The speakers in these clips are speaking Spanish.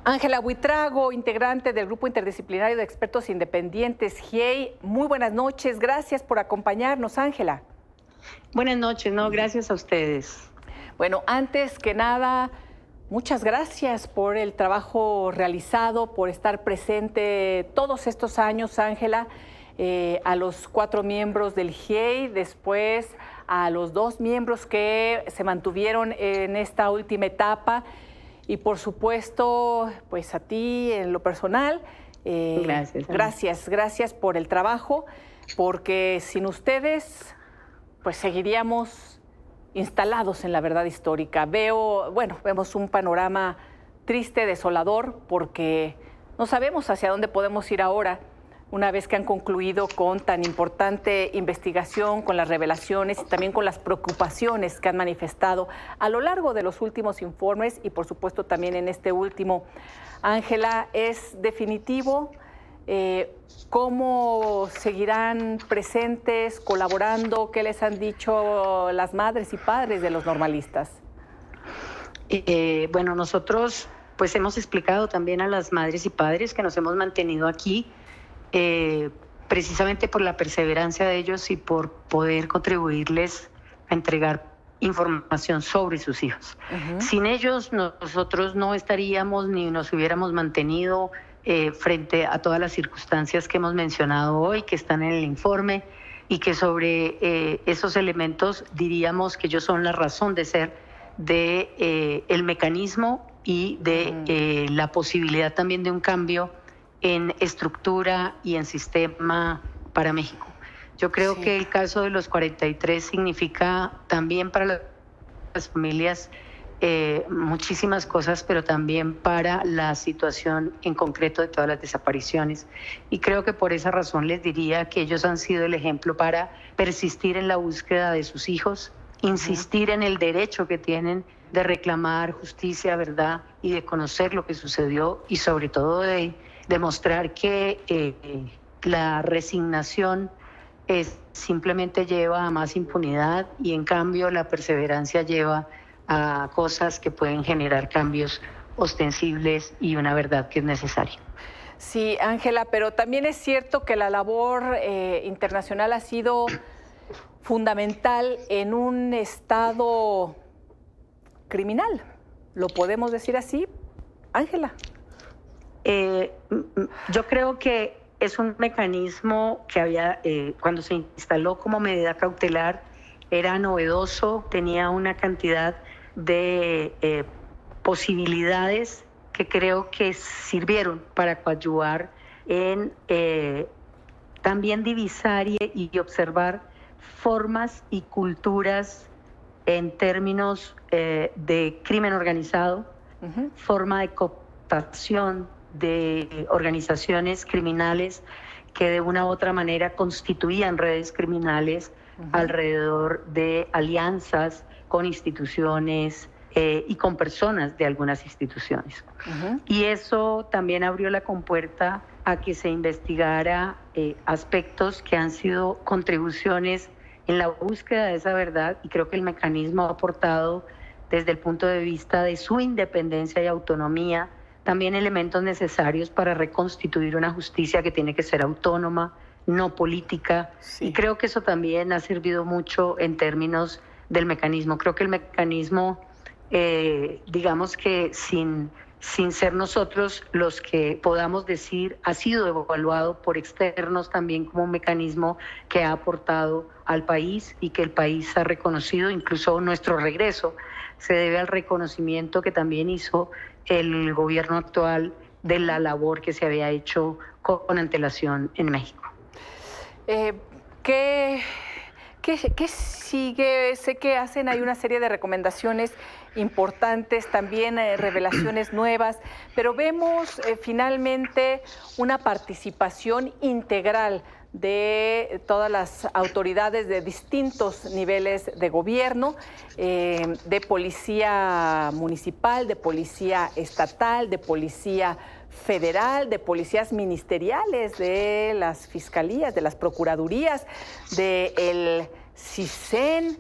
Ángela Buitrago, integrante del Grupo Interdisciplinario de Expertos Independientes, GIEI. Muy buenas noches, gracias por acompañarnos, Ángela. Buenas noches, gracias a ustedes. Bueno, antes que nada, muchas gracias por el trabajo realizado, por estar presente todos estos años, Ángela, a los 4 miembros del GIEI, después a los 2 miembros que se mantuvieron en esta última etapa. Y por supuesto, pues a ti en lo personal, gracias por el trabajo, porque sin ustedes, pues seguiríamos instalados en la verdad histórica. Vemos un panorama triste, desolador, porque no sabemos hacia dónde podemos ir ahora, una vez que han concluido con tan importante investigación, con las revelaciones y también con las preocupaciones que han manifestado a lo largo de los últimos informes y por supuesto también en este último. Ángela, ¿es definitivo? ¿Cómo seguirán presentes, colaborando? ¿Qué les han dicho las madres y padres de los normalistas? Bueno, nosotros pues hemos explicado también a las madres y padres que nos hemos mantenido aquí precisamente por la perseverancia de ellos y por poder contribuirles a entregar información sobre sus hijos. Sin ellos nosotros no estaríamos ni nos hubiéramos mantenido frente a todas las circunstancias que hemos mencionado hoy, que están en el informe y que sobre esos elementos diríamos que ellos son la razón de ser de el mecanismo y de la posibilidad también de un cambio en estructura y en sistema para México. Yo creo que el caso de los 43 significa también para las familias muchísimas cosas, pero también para la situación en concreto de todas las desapariciones. Y creo que por esa razón les diría que ellos han sido el ejemplo para persistir en la búsqueda de sus hijos, insistir en el derecho que tienen de reclamar justicia, verdad y de conocer lo que sucedió y sobre todo de demostrar que la resignación simplemente lleva a más impunidad y en cambio la perseverancia lleva a cosas que pueden generar cambios ostensibles y una verdad que es necesaria. Sí, Ángela, pero también es cierto que la labor internacional ha sido fundamental en un estado criminal. ¿Lo podemos decir así, Ángela? Yo creo que es un mecanismo que había, cuando se instaló como medida cautelar, era novedoso, tenía una cantidad de posibilidades que creo que sirvieron para coadyuvar en también divisar y observar formas y culturas en términos de crimen organizado, forma de cooptación de organizaciones criminales que de una u otra manera constituían redes criminales alrededor de alianzas con instituciones y con personas de algunas instituciones. Y eso también abrió la compuerta a que se investigara aspectos que han sido contribuciones en la búsqueda de esa verdad, y creo que el mecanismo ha aportado desde el punto de vista de su independencia y autonomía también elementos necesarios para reconstituir una justicia que tiene que ser autónoma, no política. Y creo que eso también ha servido mucho en términos del mecanismo. Creo que el mecanismo, digamos que sin ser nosotros los que podamos decir, ha sido evaluado por externos también como un mecanismo que ha aportado al país y que el país ha reconocido. Incluso nuestro regreso se debe al reconocimiento que también hizo el gobierno actual de la labor que se había hecho con antelación en México. ¿Qué sigue? Sé que hacen ahí una serie de recomendaciones importantes, también revelaciones nuevas, pero vemos finalmente una participación integral de todas las autoridades de distintos niveles de gobierno, de policía municipal, de policía estatal, de policía federal, de policías ministeriales, de las fiscalías, de las procuradurías, del CISEN,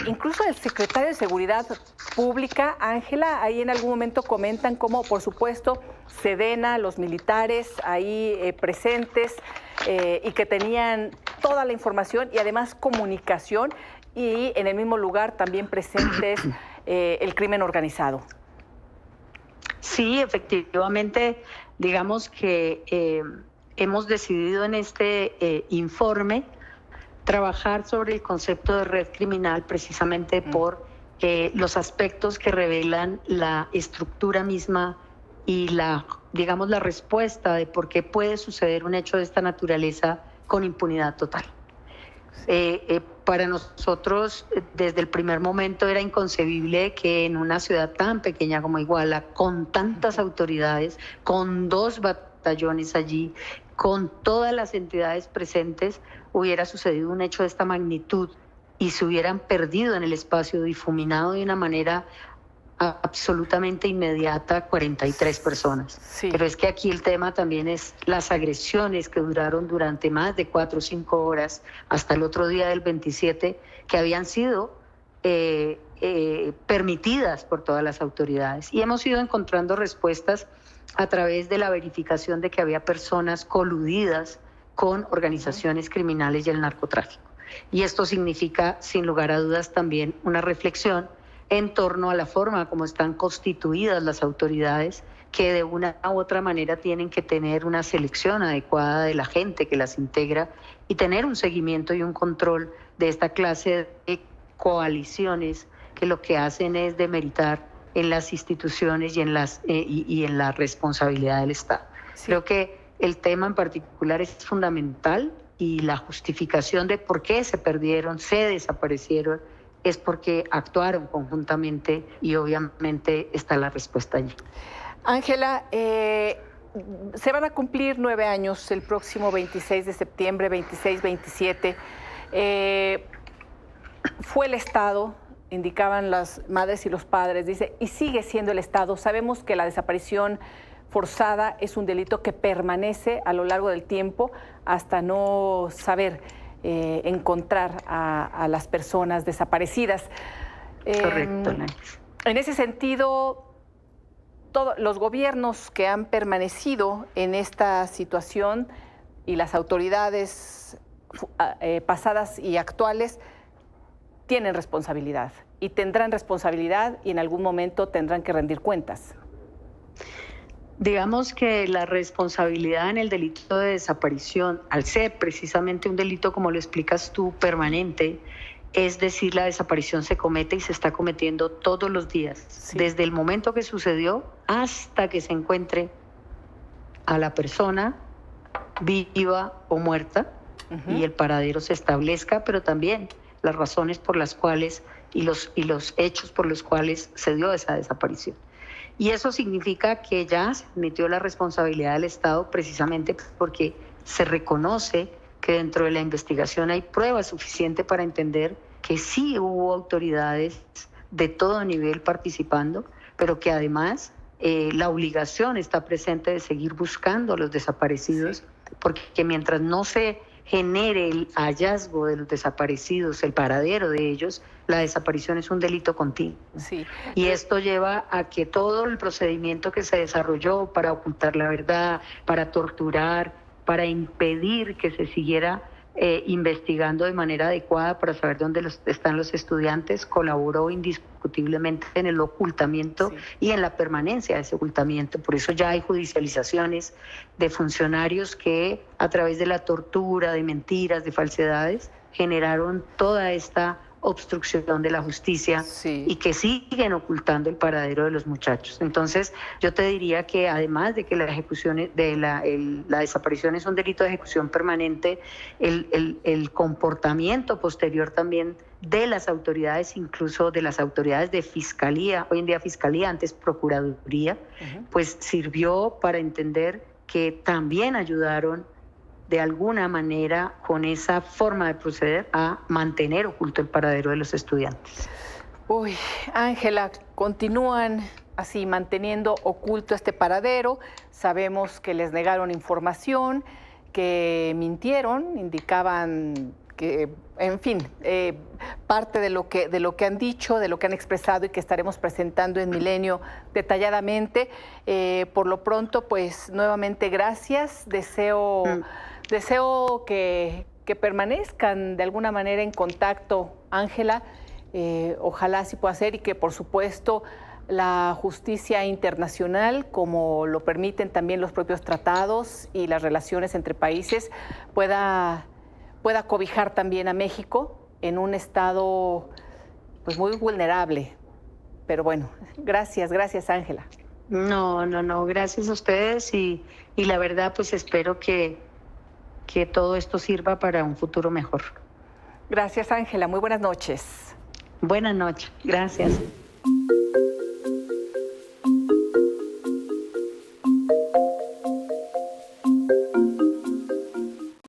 incluso del secretario de Seguridad Pública, Ángela. Ahí en algún momento comentan cómo, por supuesto, Sedena, los militares ahí presentes y que tenían toda la información y además comunicación, y en el mismo lugar también presentes el crimen organizado. Sí, efectivamente, digamos que hemos decidido en este informe trabajar sobre el concepto de red criminal precisamente por los aspectos que revelan la estructura misma y digamos, la respuesta de por qué puede suceder un hecho de esta naturaleza con impunidad total. Para nosotros, desde el primer momento, era inconcebible que en una ciudad tan pequeña como Iguala, con tantas autoridades, con 2 batallones allí, con todas las entidades presentes, hubiera sucedido un hecho de esta magnitud y se hubieran perdido en el espacio, difuminado de una manera absolutamente inmediata 43 personas. Sí. Pero es que aquí el tema también es las agresiones que duraron durante más de 4 o 5 horas hasta el otro día del 27, que habían sido permitidas por todas las autoridades. Y hemos ido encontrando respuestas a través de la verificación de que había personas coludidas con organizaciones criminales y el narcotráfico. Y esto significa, sin lugar a dudas, también una reflexión en torno a la forma como están constituidas las autoridades, que de una u otra manera tienen que tener una selección adecuada de la gente que las integra y tener un seguimiento y un control de esta clase de coaliciones que lo que hacen es demeritar en las instituciones y en la responsabilidad del Estado. Sí. Creo que el tema en particular es fundamental y la justificación de por qué se perdieron, se desaparecieron, es porque actuaron conjuntamente y obviamente está la respuesta allí. Ángela, se van a cumplir 9 años el próximo 26 de septiembre, 26-27. Fue el Estado, indicaban las madres y los padres, dice, y sigue siendo el Estado. Sabemos que la desaparición forzada es un delito que permanece a lo largo del tiempo hasta no saber encontrar a las personas desaparecidas. Correcto. En ese sentido, todos los gobiernos que han permanecido en esta situación y las autoridades pasadas y actuales tienen responsabilidad y tendrán responsabilidad y en algún momento tendrán que rendir cuentas. Digamos que la responsabilidad en el delito de desaparición, al ser precisamente un delito, como lo explicas tú, permanente, es decir, la desaparición se comete y se está cometiendo todos los días, sí, desde el momento que sucedió hasta que se encuentre a la persona viva o muerta y el paradero se establezca, pero también las razones por las cuales y los hechos por los cuales se dio esa desaparición. Y eso significa que ya se admitió la responsabilidad del Estado precisamente porque se reconoce que dentro de la investigación hay prueba suficiente para entender que sí hubo autoridades de todo nivel participando, pero que además la obligación está presente de seguir buscando a los desaparecidos, porque mientras no se genere el hallazgo de los desaparecidos, el paradero de ellos, la desaparición es un delito continuo. Sí. Y esto lleva a que todo el procedimiento que se desarrolló para ocultar la verdad, para torturar, para impedir que se siguiera investigando de manera adecuada para saber dónde están los estudiantes, colaboró indiscutiblemente en el ocultamiento y en la permanencia de ese ocultamiento. Por eso ya hay judicializaciones de funcionarios que a través de la tortura, de mentiras, de falsedades, generaron toda esta obstrucción de la justicia y que siguen ocultando el paradero de los muchachos. Entonces, yo te diría que además de que la ejecución de la desaparición es un delito de ejecución permanente, el comportamiento posterior también de las autoridades, incluso de las autoridades de fiscalía, hoy en día fiscalía, antes procuraduría, pues sirvió para entender que también ayudaron de alguna manera con esa forma de proceder a mantener oculto el paradero de los estudiantes. Uy, Ángela, continúan así manteniendo oculto este paradero. Sabemos que les negaron información, que mintieron, indicaban que, en fin, parte de lo que han dicho, de lo que han expresado y que estaremos presentando en Milenio detalladamente. Por lo pronto, pues nuevamente gracias. Deseo que permanezcan de alguna manera en contacto, Ángela. Ojalá así pueda ser y que, por supuesto, la justicia internacional, como lo permiten también los propios tratados y las relaciones entre países, pueda cobijar también a México en un estado pues muy vulnerable. Pero bueno, gracias Ángela. No, gracias a ustedes y la verdad pues espero que todo esto sirva para un futuro mejor. Gracias Ángela, muy buenas noches. Buenas noches, gracias.